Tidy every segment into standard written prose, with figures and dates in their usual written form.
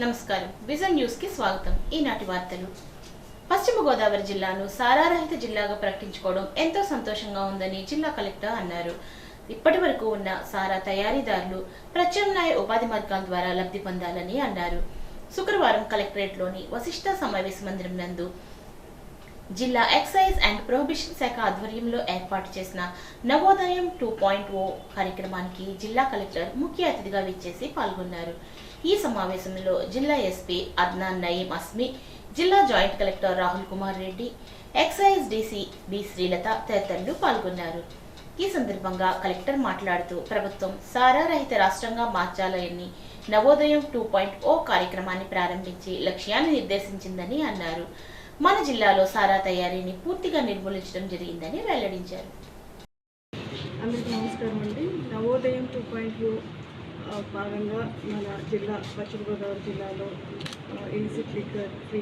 నమస్కారం vision news కి స్వాగతం। ఈనాటి వార్తలు। పశ్చిమ గోదావరి జిల్లాను సారారహిత జిల్లాగా ప్రకటించుకోవడం ఎంతో సంతోషంగా ఉందని జిల్లా కలెక్టర్ అన్నారు। ఇప్పటివరకు ఉన్న సారా తయారీదారులు ప్రత్యామ్నాయ ఉపాధి మార్గాల ద్వారా లబ్ధి పొందాలని అన్నారు। శుక్రవారం కలెక్టరేట్లోని వశిష్ఠ సమావేశ మందిరం నందు జిల్లా ఎక్సైజ్ అండ్ ప్రొహిబిషన్ శాఖ ఆధ్వర్యంలో ఏర్పాటు చేసిన నవోదయం 2.0 కార్యక్రమానికి జిల్లా కలెక్టర్ ముఖ్య అతిథిగా విచ్చేసి పాల్గొన్నారు। ఈ సమావేశంలో జిల్లా ఎస్పీ అద్నాన్ నయీం అస్మి, జిల్లా joint collector Rahul Kumar Reddy, excise DC B Srilatha తదితరులు పాల్గొన్నారు। ఈ సందర్భంగా కలెక్టర్ మాట్లాడుతూ ప్రభుత్వం సారా రహిత రాష్ట్రంగా మార్చాలని నవోదయం 2.0 కార్యక్రమాన్ని ప్రారంభించి లక్ష్యాన్ని నిర్దేశించిందని అన్నారు। మన జిల్లాలో సారా తయారీని పూర్తిగా నిర్మూలించడం జరిగిందని వెల్లడించారు। అందరికీ నమస్కారం అండి। నవోదయం 2.0 భాగంగా మన జిల్లా పశ్చిమ గోదావరి జిల్లాలో ఇలిసిట్ లిక్కర్ ఫ్రీ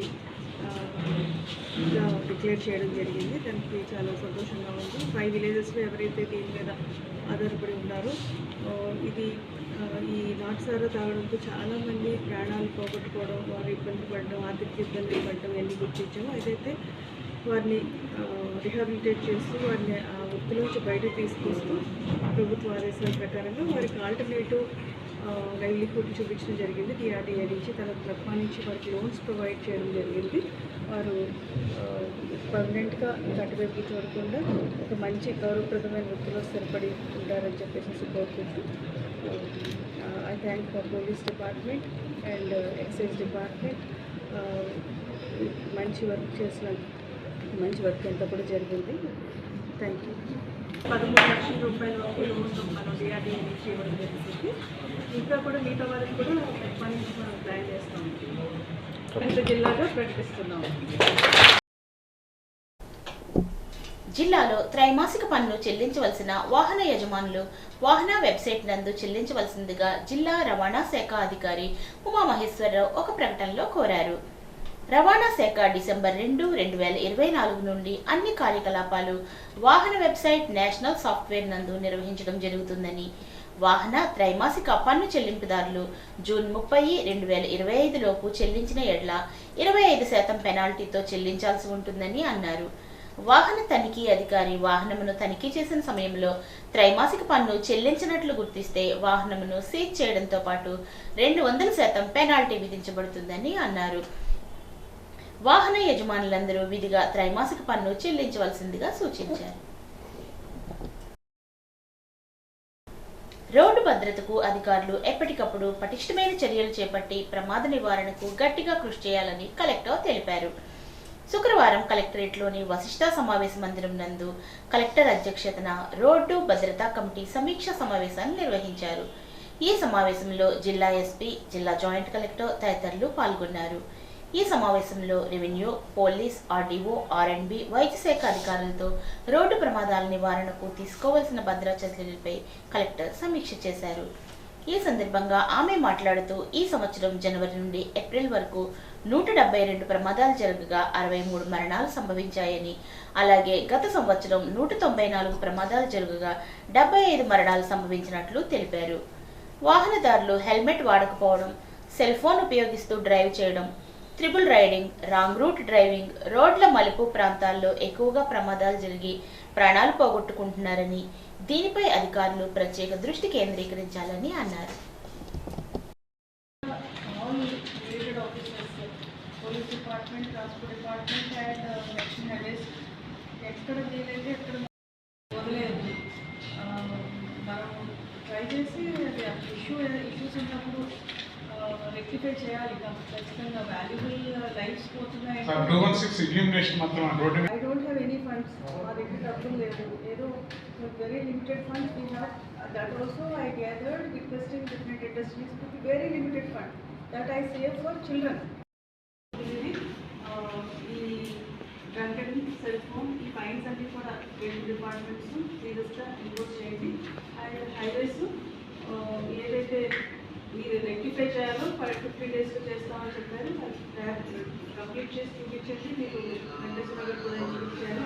డిక్లేర్ చేయడం జరిగింది। దానికి చాలా సంతోషంగా ఉంది। 5 విలేజెస్లో ఎవరైతే దీని మీద ఆధారపడి ఉన్నారో ఇది ఈ నాటుసారా తాగడంతో చాలామంది ప్రాణాలు పోగొట్టుకోవడం, వారు ఇబ్బంది పడడం, ఆర్థిక ఇబ్బందులు పడడం ఎన్ని గుర్తించామో అదైతే వారిని రిహాబిలిటేట్ చేస్తూ వారిని ఆ వృత్తిలోంచి బయటకు తీసుకొస్తూ ప్రభుత్వ ఆదేశాల ప్రకారంగా వారికి ఆల్టర్నేటివ్ లైవ్లీహుడ్ చూపించడం జరిగింది। డిఆర్డీఏ నుంచి తన తరఫు నుంచి వారికి లోన్స్ ప్రొవైడ్ చేయడం జరిగింది। వారు పర్మనెంట్గా అటువైపు చూడకుండా ఒక మంచి గౌరవప్రదమైన వృత్తిలో స్థిరపడి ఉంటారని చెప్పేసి కోరుకుంటూ I thank the police department and excise department మంచి వర్క్ చేసిన మంచి వర్క్ అంతా కూడా జరిగింది। Thank you. 13 లక్షల రూపాయల వరకు లోన్స్ మనం డిఆర్డీఏ నుంచి ఇవ్వడం జరిగింది। ఇంకా కూడా మిగతా వారికి కూడా మనం ప్లాన్ చేస్తాం, ఇంత జిల్లాగా ప్రకటిస్తున్నాము। జిల్లాలో త్రైమాసిక పన్ను చెల్లించవలసిన వాహన యజమానులు వాహన వెబ్సైట్ నందు చెల్లించవలసిందిగా జిల్లా రవాణా శాఖ అధికారి ఉమామహేశ్వరరావు ఒక ప్రకటనలో కోరారు। రవాణా శాఖ డిసెంబర్ 2, 2024 నుండి అన్ని కార్యకలాపాలు వాహన వెబ్సైట్ నేషనల్ సాఫ్ట్వేర్ నందు నిర్వహించడం జరుగుతుందని, వాహన త్రైమాసిక పన్ను చెల్లింపుదారులు జూన్ 30, 2025 లోపు చెల్లించిన ఎడ్ల 25% పెనాల్టీతో చెల్లించాల్సి ఉంటుందని అన్నారు। వాహన తనిఖీ అధికారి వాహనమును తనిఖీ చేసిన సమయంలో త్రైమాసిక పన్ను చెల్లించినట్లు గుర్తిస్తే వాహనమును సీజ్ చేయడంతో పాటు 200% పెనాల్టీ విధించబడుతుందని అన్నారు। వాహన యజమానులందరూ విధిగా త్రైమాసిక పన్ను చెల్లించవలసిందిగా సూచించారు। రోడ్డు భద్రతకు అధికారులు ఎప్పటికప్పుడు పటిష్టమైన చర్యలు చేపట్టి ప్రమాద నివారణకు గట్టిగా కృషి చేయాలని కలెక్టర్ తెలిపారు। శుక్రవారం కలెక్టరేట్లోని వశిష్ఠ సమావేశ మందిరం నందు కలెక్టర్ అధ్యక్షతన రోడ్డు భద్రతా కమిటీ సమీక్ష సమావేశాన్ని నిర్వహించారు। ఈ సమావేశంలో జిల్లా ఎస్పీ, జిల్లా జాయింట్ కలెక్టర్ తదితరులు పాల్గొన్నారు। ఈ సమావేశంలో రెవెన్యూ, పోలీస్, ఆర్డీఓ, ఆర్ఎండ్బి, వైద్య శాఖ అధికారులతో రోడ్డు ప్రమాదాల నివారణకు తీసుకోవాల్సిన భద్రతా చర్యలపై కలెక్టర్ సమీక్ష చేశారు। ఈ సందర్భంగా ఆమె మాట్లాడుతూ ఈ సంవత్సరం జనవరి నుండి ఏప్రిల్ వరకు 172 ప్రమాదాలు జరగగా 63 మరణాలు సంభవించాయని, అలాగే గత సంవత్సరం 194 ప్రమాదాలు జరగగా 75 మరణాలు సంభవించినట్లు తెలిపారు। వాహనదారులు హెల్మెట్ వాడకపోవడం, సెల్ ఫోన్ ఉపయోగిస్తూ డ్రైవ్ చేయడం, triple riding, wrong route driving, రోడ్ల మలుపు ప్రాంతాల్లో ఎక్కువగా ప్రమాదాలు జరిగి ప్రాణాలు పోగొట్టుకుంటున్నారని, దీనిపై అధికారులు ప్రత్యేక దృష్టి కేంద్రీకరించాలని అన్నారు। Police department, transport department and election heads ఎక్కడ వీలైతే ఎక్కడ వదిలేదు మనం ట్రై చేసి ఇష్యూస్ ఉన్నప్పుడు రెక్టిఫై చేయాలి। ఖచ్చితంగా వాల్యుబుల్ లైఫ్స్ పోతున్నాయి। I don't have any funds, మా దగ్గర డబ్బులు లేదు, ఏదో very limited funds we have, that also I gathered requesting different industries to be very limited fund that I save for children. ఈ డ్రంకెన్, సెల్ ఫోన్, ఈ fines అన్ని కూడా revenue departments సీరియస్గా ఇంపోజ్ చేయండి। అండ్ హైవేస్ ఏదైతే మీరు rectify చేయాలో 50 డేస్లో చేస్తామని చెప్పారు, కంప్లీట్ చేసి చూపించండి। మీకు వెంకటేశ్వర నగర్ కూడా చూపించాలి।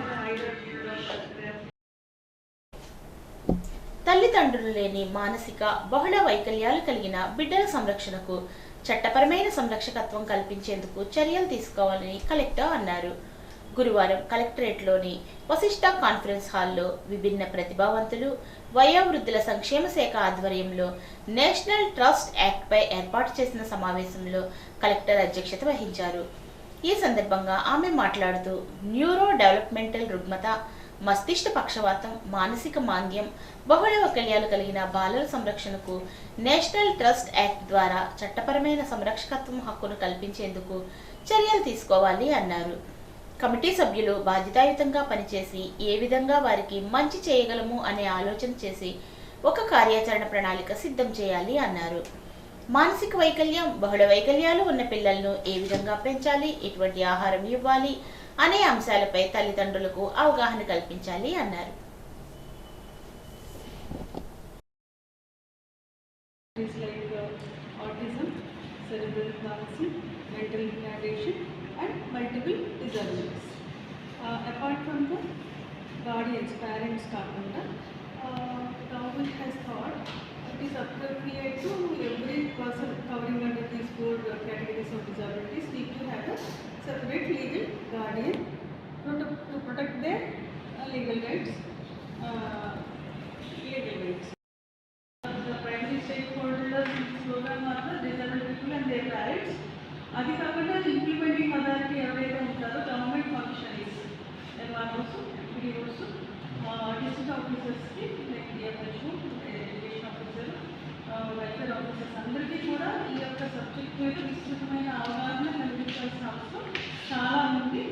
తల్లిదండ్రులు లేని మానసిక బహుళ వైకల్యాలు కలిగిన బిడ్డల సంరక్షణకు చట్టపరమైన సంరక్షకత్వం కల్పించేందుకు చర్యలు తీసుకోవాలని కలెక్టర్ అన్నారు. గురువారం కలెక్టరేట్లోని వశిష్ఠ కాన్ఫరెన్స్ హాల్లో విభిన్న ప్రతిభావంతులు వయోవృద్ధుల సంక్షేమ శాఖ ఆధ్వర్యంలో నేషనల్ ట్రస్ట్ యాక్ట్పై ఏర్పాటు చేసిన సమావేశంలో కలెక్టర్ అధ్యక్షత వహించారు. ఈ సందర్భంగా ఆమె మాట్లాడుతూ న్యూరో డెవలప్మెంటల్ రుగ్మత, మస్తిష్క పక్షవాతం, మానసిక మాంద్యం, బహుళ వైకల్యాలు కలిగిన బాలల సంరక్షణకు నేషనల్ ట్రస్ట్ యాక్ట్ ద్వారా చట్టపరమైన సంరక్షకత్వం హక్కును కల్పించేందుకు చర్యలు తీసుకోవాలి అన్నారు. కమిటీ సభ్యులు బాధ్యతాయుతంగా పనిచేసి ఏ విధంగా వారికి మంచి చేయగలము అనే ఆలోచన చేసి ఒక కార్యాచరణ ప్రణాళిక సిద్ధం చేయాలి అన్నారు. మానసిక వైకల్యం, బహుళ వైకల్యాలు ఉన్న పిల్లలను ఏ విధంగా పెంచాలి, ఎటువంటి ఆహారం ఇవ్వాలి అనే అంశాలపై తల్లిదండ్రులకు అవగాహన కల్పించాలి అన్నారు. Apart from the guardians, parents కాకుండా government has thought it is appropriate to every person covering under these four categories of disabilities need to have a separate legal guardian to protect their legal rights. The primary stakeholders in this program are the disabled people and their parents. అది కాకుండా implementing authority ఎవరైతే ఉంటారో government functionaries, MROs, MPDOs, district ఆఫీసర్స్కి like DMHO, education officer, welfare officers అందరికీ కూడా ఈ యొక్క subject మీద విస్తృతమైన అవగాహన కల్పించాల్సిన అవసరం చాలా ఉంది.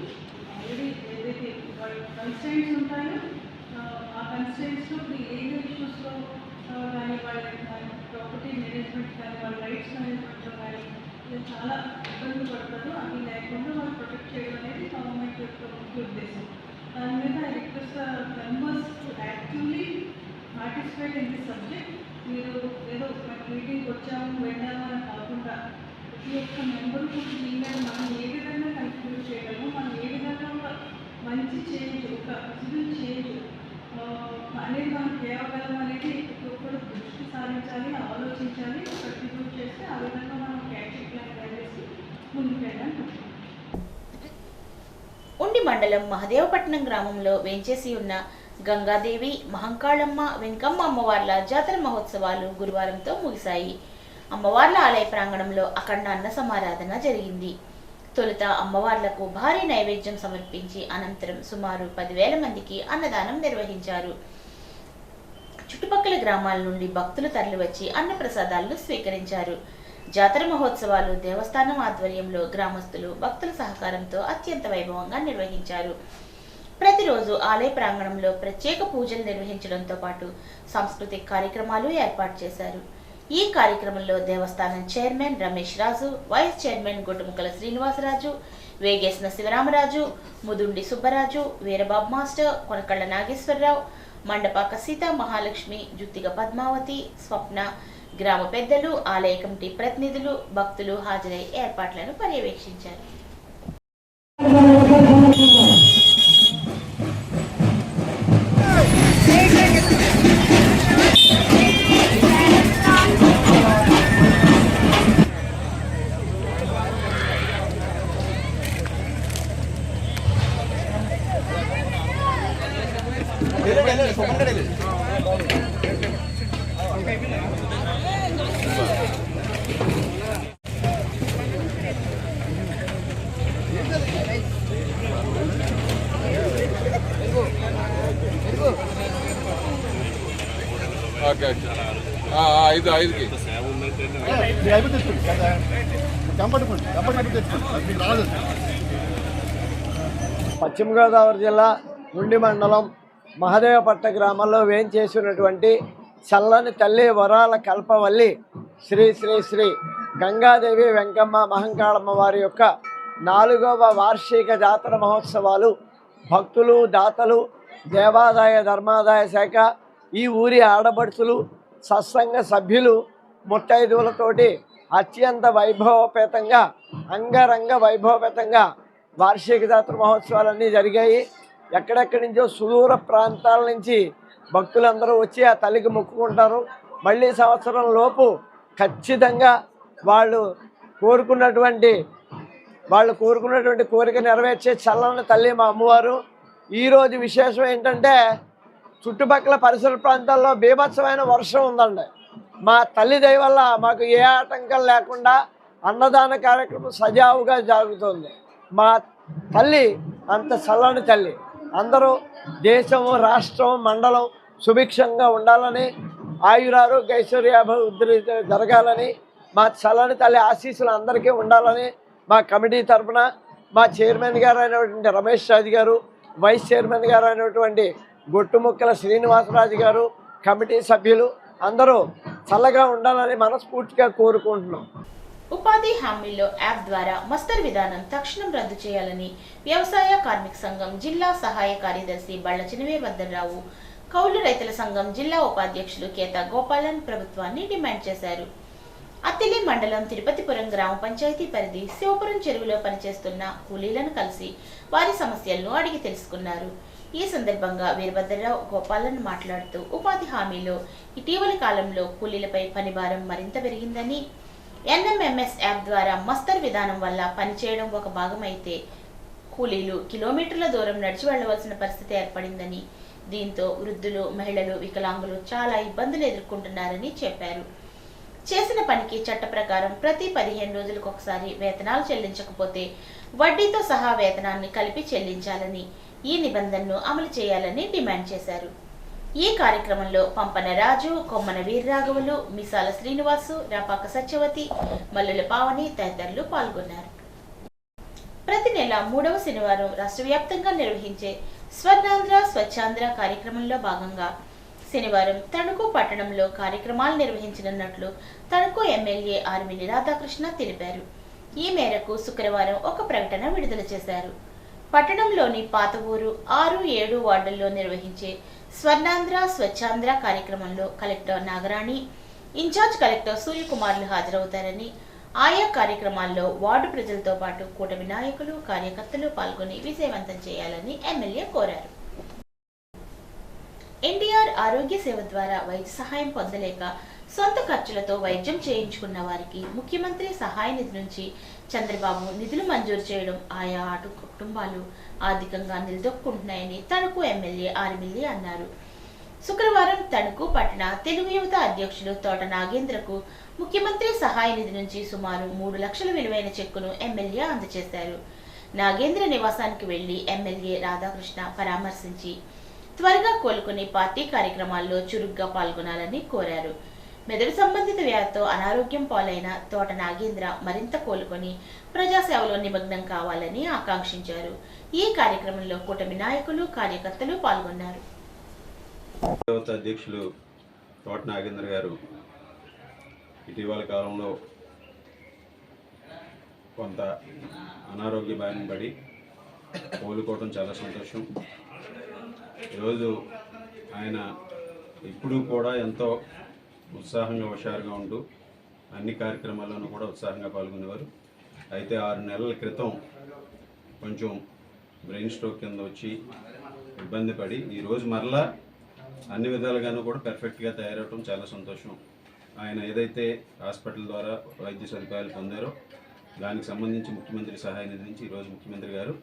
ఆల్రెడీ ఏదైతే వాళ్ళ కన్స్టెంట్స్ ఉంటాయో ఆ కన్స్టెంట్స్లో ఇప్పుడు ఏ ఇష్యూస్లో కానీ వాళ్ళ ప్రాపర్టీ మేనేజ్మెంట్ కానీ వాళ్ళ రైట్స్ మేనేజ్మెంట్లో కానీ చాలా ఇబ్బంది పడతారు. అవి లేకుండా వాళ్ళు ప్రొటెక్ట్ చేయడం అనేది గవర్నమెంట్ యొక్క ముఖ్య ఉద్దేశం. దాని మీద I request members to actively participate in this subject. మీరు ఏదో మీటింగ్కి వచ్చాము వెళ్ళాము అని కాకుండా ప్రతి ఒక్క మెంబర్ కూడా దీని మీద మనం ఏ విధంగా కంట్రిబ్యూట్ చేయగలము, మనం ఏ విధంగా ఒక మంచి చేంజ్, ఒక సివిల్ చేంజ్ అనేది మనం తేవగలం అనేది ప్రతి ఒక్కరు దృష్టి సారించాలి, ఆలోచించాలి, కంట్రిబ్యూట్ చేస్తే ఆ విధంగా మనం ఉండి మండలం మహదేవపట్నం గ్రామంలో వేంచేసి ఉన్న గంగాదేవి, మహంకాళమ్మ, వెంకమ్మ అమ్మవార్ల జాతర మహోత్సవాలు గురువారంతో ముగిశాయి. అమ్మవార్ల ఆలయ ప్రాంగణంలో అఖండ అన్న సమారాధన జరిగింది. తొలుత అమ్మవార్లకు భారీ నైవేద్యం సమర్పించి అనంతరం సుమారు 10,000 మందికి అన్నదానం నిర్వహించారు. చుట్టుపక్కల గ్రామాల నుండి భక్తులు తరలివచ్చి అన్నప్రసాదాలను స్వీకరించారు. జాతర మహోత్సవాలు దేవస్థానం ఆధ్వర్యంలో గ్రామస్తులు, భక్తుల సహకారంతో అత్యంత వైభవంగా నిర్వహించారు. ప్రతిరోజు ఆలయ ప్రాంగణంలో ప్రత్యేక పూజలు నిర్వహించడంతో పాటు సాంస్కృతిక కార్యక్రమాలు ఏర్పాటు చేశారు. ఈ కార్యక్రమంలో దేవస్థానం chairman Ramesh Raju, vice chairman Gottumukkala Srinivasaraju, Vegesina Sivaramaraju, Mudundi Subbaraju, Veerababu master, Konakalla Nageswararao, Mandapaka Seetha Mahalakshmi, Juttiga Padmavathi, Swapna, గ్రామ పెద్దలు, ఆలయ కమిటీ ప్రతినిధులు, భక్తులు హాజరై ఏర్పాట్లను పర్యవేక్షించారు. పశ్చిమ గోదావరి జిల్లా ఉండి మండలం మహదేవపట్నం గ్రామంలో వేంచేసినటువంటి చల్లని తల్లి వరాల కల్పవల్లి శ్రీ శ్రీ శ్రీ గంగాదేవి వెంకమ్మ మహంకాళమ్మ వారి యొక్క 4వ వార్షిక జాతర మహోత్సవాలు భక్తులు, దాతలు, దేవాదాయ ధర్మాదాయ శాఖ, ఈ ఊరి ఆడబడుచులు, సత్సంగ సభ్యులు, ముత్తైదువులతోటి అత్యంత వైభవపేతంగా, అంగరంగ వైభవపేతంగా వార్షిక జాతర మహోత్సవాలన్నీ జరిగాయి. ఎక్కడెక్కడి నుంచో సుదూర ప్రాంతాల నుంచి భక్తులందరూ వచ్చి ఆ తల్లికి మొక్కుకుంటారు. మళ్ళీ సంవత్సరం లోపు ఖచ్చితంగా వాళ్ళు వాళ్ళు కోరుకున్నటువంటి కోరిక నెరవేర్చే చల్లని తల్లి మా అమ్మవారు. ఈరోజు విశేషం ఏంటంటే చుట్టుపక్కల పరిసర ప్రాంతాల్లో బీభత్సమైన వర్షం ఉందండి. మా తల్లి దయ వల్ల మాకు ఏ ఆటంకం లేకుండా అన్నదాన కార్యక్రమం సజావుగా జరుగుతుంది. మా తల్లి అంత చల్లని తల్లి. అందరూ దేశము, రాష్ట్రం, మండలం సుభిక్షంగా ఉండాలని, ఆయురారోగ్య ఐశ్వర్యాభివృద్ధి జరగాలని, మా చల్లని తల్లి ఆశీస్సులు అందరికీ ఉండాలని మా కమిటీ తరఫున మా చైర్మన్ గారు అయినటువంటి రమేష్ రాజు గారు, వైస్ చైర్మన్ గారు అయినటువంటి గొట్టుముక్కల శ్రీనివాసరాజు గారు, కమిటీ సభ్యులు అందరూ చల్లగా ఉండాలని మనస్ఫూర్తిగా కోరుకుంటున్నాం. ఉపాధి హామీల్లో యాప్ ద్వారా మస్తర్ విధానం తక్షణం రద్దు చేయాలని వ్యవసాయ కార్మిక సంఘం జిల్లా సహాయ కార్యదర్శి బళ్ళ చినవీరభద్రరావు, కౌలు రైతుల సంఘం జిల్లా ఉపాధ్యక్షులు కేతా గోపాలన్ ప్రభుత్వాన్ని డిమాండ్ చేశారు. అత్తిలి మండలం తిరుపతిపురం గ్రామ పంచాయతీ పరిధి శివపురం చెరువులో పనిచేస్తున్న కూలీలను కలిసి వారి సమస్యలను అడిగి తెలుసుకున్నారు. ఈ సందర్భంగా వీరభద్రరావు గోపాలన్ మాట్లాడుతూ ఉపాధి హామీలో ఇటీవలి కాలంలో కూలీలపై పనిభారం మరింత పెరిగిందని, ఎన్ఎంఎంఎస్ యాప్ ద్వారా మస్తర్ విధానం వల్ల పనిచేయడం ఒక భాగమైతే కూలీలు కిలోమీటర్ల దూరం నడిచి వెళ్లవలసిన పరిస్థితి ఏర్పడిందని, దీంతో వృద్ధులు, మహిళలు, వికలాంగులు చాలా ఇబ్బందులు ఎదుర్కొంటున్నారని చెప్పారు. చేసిన పనికి చట్ట ప్రకారం ప్రతి 15 రోజులకు ఒకసారి వేతనాలు చెల్లించకపోతే వడ్డీతో సహా వేతనాన్ని కలిపి చెల్లించాలని, ఈ నిబంధనను అమలు చేయాలని డిమాండ్ చేశారు. ఈ కార్యక్రమంలో పంపన రాజు, కొమ్మన వీర్రాఘవులు, మిసాల శ్రీనివాసు, రాపాక సత్యవతి, మల్లుల పావని తదితరులు పాల్గొన్నారు. ప్రతి నెల 3వ శనివారం రాష్ట్ర వ్యాప్తంగా నిర్వహించే స్వర్ణాంధ్ర స్వచ్ఛాంధ్ర కార్యక్రమంలో భాగంగా శనివారం తణుకు పట్టణంలో కార్యక్రమాలు నిర్వహించనున్నట్లు తణుకు ఎమ్మెల్యే ఆర్మిల్లి రాధాకృష్ణ తెలిపారు. ఈ మేరకు శుక్రవారం ఒక ప్రకటన విడుదల చేశారు. పట్టణంలోని పాత ఊరు 6, 7 వార్డుల్లో నిర్వహించే స్వర్ణాంధ్ర స్వచ్ఛాంధ్ర కార్యక్రమంలో కలెక్టర్ నాగరాణి, ఇన్ఛార్జ్ కలెక్టర్ సూర్యకుమార్లు హాజరవుతారని, ఆయా కార్యక్రమాల్లో వార్డు ప్రజలతో పాటు కూటమి నాయకులు, కార్యకర్తలు పాల్గొని విజయవంతం చేయాలని ఎమ్మెల్యే కోరారు. ఎన్టీఆర్ ఆరోగ్య సేవ ద్వారా వైద్య సహాయం పొందలేక సొంత ఖర్చులతో వైద్యం చేయించుకున్న వారికి ముఖ్యమంత్రి సహాయ నిధి నుంచి చంద్రబాబు నిధులు మంజూరు చేయడం ఆయా కుటుంబాలు ఆర్థికంగా నిలదొక్కుంటున్నాయని తణుకు ఎమ్మెల్యే ఆర్మిల్లి అన్నారు. శుక్రవారం తణుకు పట్టణ తెలుగు యువత అధ్యక్షులు తోట నాగేంద్రకు ముఖ్యమంత్రి సహాయ నిధి నుంచి సుమారు 3 లక్షల విలువైన చెక్కును ఎమ్మెల్యే అందజేశారు. నాగేంద్ర నివాసానికి వెళ్లి ఎమ్మెల్యే రాధాకృష్ణ పరామర్శించి త్వరగా కోలుకుని పార్టీ కార్యక్రమాల్లో చురుగ్గా పాల్గొనాలని కోరారు. మెదడు సంబంధిత వ్యాధితో అనారోగ్యం పాలైన తోట నాగేంద్ర మరింత కోలుకొని ప్రజాసేవలో నిమగ్నం కావాలని ఆకాంక్షించారు. ఈ కార్యక్రమంలో కూటమి నాయకులు, కార్యకర్తలు పాల్గొన్నారు. అధ్యక్షులు తోట నాగేంద్ర గారు ఇటీవల కాలంలో కొంత అనారోగ్య బారిన పడి కోలుకోవడం చాలా సంతోషం. ఈరోజు ఆయన ఇప్పుడు కూడా ఎంతో ఉత్సాహంగా, హుషారుగా ఉంటూ అన్ని కార్యక్రమాల్లోనూ కూడా ఉత్సాహంగా పాల్గొనేవారు. అయితే 6 నెలల క్రితం కొంచెం బ్రెయిన్ స్ట్రోక్ కింద వచ్చి ఇబ్బంది పడి ఈరోజు మరలా అన్ని విధాలుగాను కూడా పర్ఫెక్ట్గా తయారవడం చాలా సంతోషం. ఆయన ఏదైతే హాస్పిటల్ ద్వారా వైద్య సదుపాయాలు పొందారో దానికి సంబంధించి ముఖ్యమంత్రి సహాయ నిధి నుంచి ఈరోజు ముఖ్యమంత్రి గారు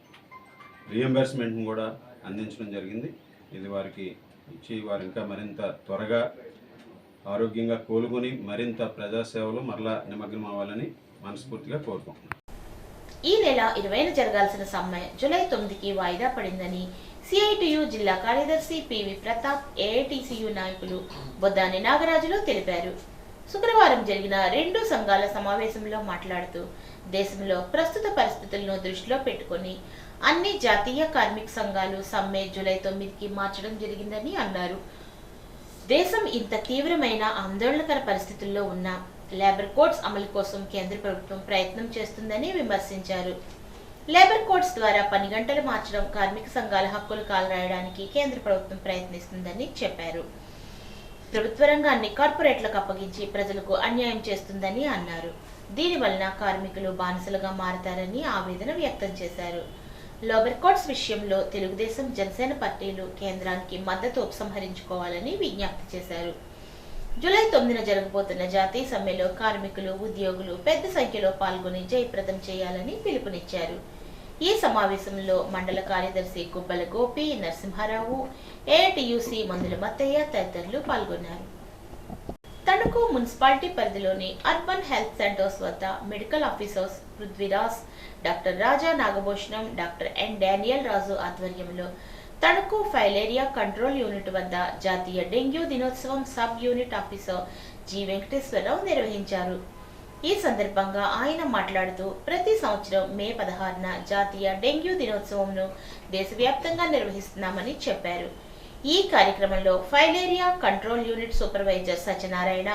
రీఎంబర్స్మెంట్ను కూడా అందించడం జరిగింది. ఇది వారికి ఇచ్చి వారు ఇంకా మరింత త్వరగా ఆరోగ్యంగా కోలుకొని మరింత ప్రజాసేవలో మరలా నిమగ్నం అవ్వాలని మనస్ఫూర్తిగా కోరుకుంటున్నాను. ఈ నెల 20న జరగాల్సిన సమ్మె జూలై 9కి వాయిదా పడిందని సిఐటియు జిల్లా కార్యదర్శి పివి ప్రతాప్, ఏఐటిసియు నాయకులు బొద్దాని నాగరాజులు తెలిపారు. శుక్రవారం జరిగిన 2 సంఘాల సమావేశంలో మాట్లాడుతూ దేశంలో ప్రస్తుత పరిస్థితులను దృష్టిలో పెట్టుకుని అన్ని జాతీయ కార్మిక సంఘాలు సమ్మె జూలై 9కి మార్చడం జరిగిందని అన్నారు. దేశం ఇంత తీవ్రమైన ఆందోళనకర పరిస్థితుల్లో ఉన్న లేబర్ కోడ్స్ అమలు కోసం కేంద్ర ప్రభుత్వం ప్రయత్నం చేస్తుందని విమర్శించారు. లేబర్ కోడ్స్ ద్వారా పని గంటలు మార్చడం, కార్మిక సంఘాల హక్కులు కాలరాయడానికి కేంద్ర ప్రభుత్వం ప్రయత్నిస్తుందని చెప్పారు. ప్రభుత్వ రంగాన్ని కార్పొరేట్లకు అప్పగించి ప్రజలకు అన్యాయం చేస్తుందని అన్నారు. దీనివలన కార్మికులు బానిసలుగా మారతారని ఆవేదన వ్యక్తం చేశారు. లేబర్ కోడ్స్ విషయంలో తెలుగుదేశం, జనసేన పార్టీలు కేంద్రానికి మద్దతు ఉపసంహరించుకోవాలని విజ్ఞప్తి చేశారు. జూలై 9న జరగబోతున్న జాతీయ సమ్మెలో కార్మికులు, ఉద్యోగులు పెద్ద సంఖ్యలో పాల్గొని జయప్రదం చేయాలని పిలుపునిచ్చారు. ఈ సమావేశంలో మండల కార్యదర్శి కుబ్బల గోపి, నరసింహారావు, ఏఐటియుసి మందుల మత్తయ్య తదితరులు పాల్గొన్నారు. తణుకు మున్సిపాలిటీ పరిధిలోని అర్బన్ హెల్త్ సెంటర్స్ వద్ద medical officers Prithviraj, doctor Raja Nagabhushanam, doctor N Daniel Raju ఆధ్వర్యంలో తణుకు ఫైలేరియా కంట్రోల్ యూనిట్ వద్ద జాతీయ డెంగ్యూ దినోత్సవం sub unit officer G Venkateswara Rao నిర్వహించారు. ఈ సందర్భంగా ఆయన మాట్లాడుతూ ప్రతి సంవత్సరం మే 16న జాతీయ డెంగ్యూ దినోత్సవంను దేశవ్యాప్తంగా నిర్వహిస్తున్నామని చెప్పారు. ఈ కార్యక్రమంలో filaria control unit supervisor Satyanarayana,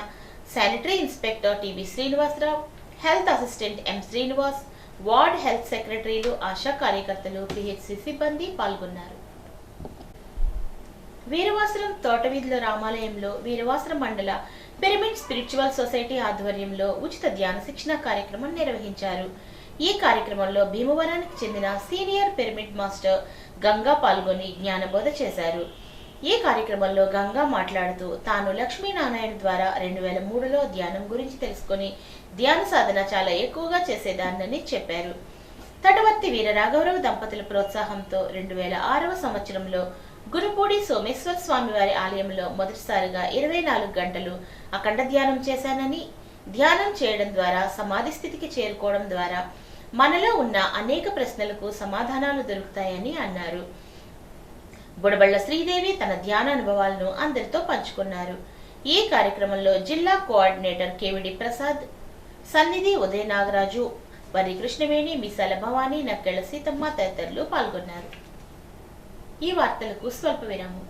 sanitary inspector TV Srinivasarao, health assistant M Srinivas, ward health సెక్రటరీలు, ఆశా కార్యకర్తలు, పిహెచ్సి సిబ్బంది పాల్గొన్నారు. వీరవాసరం తోటవీధుల రామాలయంలో వీరవాసరం మండల పిరమిడ్ స్పిరిచువల్ సొసైటీ ఆధ్వర్యంలో ఉచిత ధ్యాన శిక్షణ కార్యక్రమం నిర్వహించారు. ఈ కార్యక్రమంలో భీమవరానికి చెందిన సీనియర్ పిరమిడ్ మాస్టర్ గంగా పాల్గొని జ్ఞానబోధ చేశారు. ఈ కార్యక్రమంలో గంగా మాట్లాడుతూ తాను లక్ష్మీనారాయణ ద్వారా 2003లో ధ్యానం గురించి తెలుసుకుని ధ్యాన సాధన చాలా ఎక్కువగా చేసేదాన్నని చెప్పారు. తటవర్తి వీర రాఘవరావు దంపతుల ప్రోత్సాహంతో 2006వ సంవత్సరంలో గురుపూడి సోమేశ్వర స్వామి వారి ఆలయంలో మొదటిసారిగా 24 గంటలు అఖండ ధ్యానం చేశానని, ధ్యానం చేయడం ద్వారా సమాధి స్థితికి చేరుకోవడం ద్వారా మనలో ఉన్న అనేక ప్రశ్నలకు సమాధానాలు దొరుకుతాయని అన్నారు. బుడబళ్ల శ్రీదేవి తన ధ్యాన అనుభవాలను అందరితో పంచుకున్నారు. ఈ కార్యక్రమంలో జిల్లా కోఆర్డినేటర్ కేవిడి ప్రసాద్, సన్నిధి ఉదయ నాగరాజు, వరి కృష్ణవేణి, మిసాల భవానీ, నక్కెళ్ల సీతమ్మ తదితరులు పాల్గొన్నారు. ఈ వార్తలకు స్వల్ప విరామం.